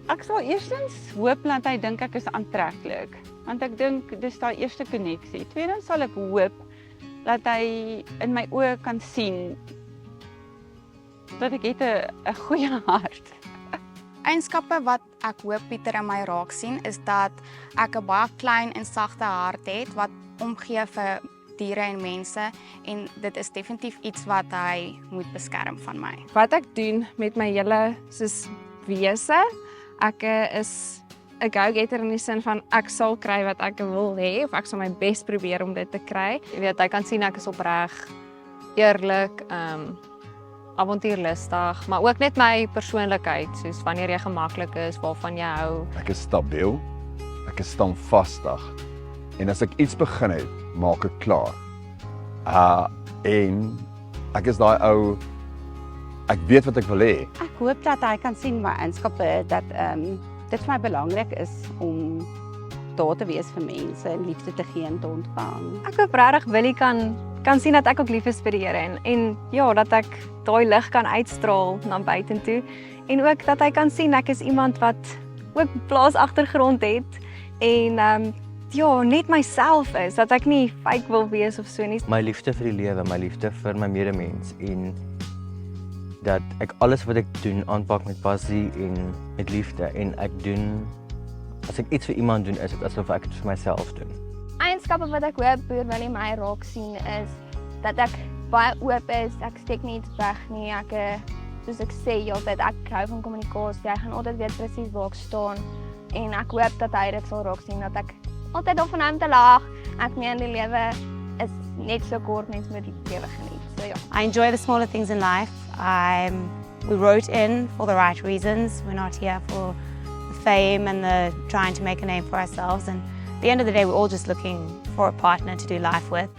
Ek sal eerstens hoop dat hy dink ek is aantreklik, want ek dink dis daai eerste koneksie. Tweedens sal ek hoop dat hy in my oë kan sien dat ek het 'n goeie hart. Eienskappe wat ek hoop Pieter in my raak sien, is dat ek 'n baie klein en sagte hart het wat omgee vir diere en mense, en dit is definitief iets wat hy moet beskerm van my. Wat ek doen met my hele soos wese, ek is 'n go-getter in die sin van ek sal kry wat ek wil hê, of ek sal my bes probeer om dit te kry. Jy weet, hy kan sien ek is opreg, eerlik, avontuurlustig, maar ook net my persoonlikheid, soos wanneer jy gemaklik is, waarvan jy hou. Ek is stabiel, ek is standvastig, en as ek iets begin het, maak ek klaar. En ek is daai ou, ek weet wat ek wil hê. Ek hoop dat hy kan sien my eienskappe, dat dit vir my belangrik is om daar te wees vir mense en liefde te gee en te ontvang. Ek hoop regtig Willie kan sien dat ek ook lief is vir die Here en ja, dat ek daai lig kan uitstraal na buitentoe en ook dat hy kan sien ek is iemand wat ook plaasagtergrond het en ja, net myself is, dat ek nie fake wil wees of so nie. My liefde vir die lewe, my liefde vir my medemens en dat ek alles wat ek doen aanpak met passie en met liefde en ek doen, as ek iets vir iemand doen, is dit asof ek dit vir myself doen. Eienskappe wat ek hoop Boer Willie my raak sien is dat ek baie oop is, ek steek nie iets weg nie, soos ek sê altyd, ek hou van kommunikasie, hy gaan altyd weet presies waar ek staan en ek hoop dat hy dit sal raak sien, dat ek altyd op van hom te lag, ek meen die lewe is net so kort, mens moet die lewe geniet, so ja. I enjoy the smaller things in life. We wrote in for the right reasons. We're not here for the fame and the trying to make a name for ourselves. And at the end of the day, we're all just looking for a partner to do life with.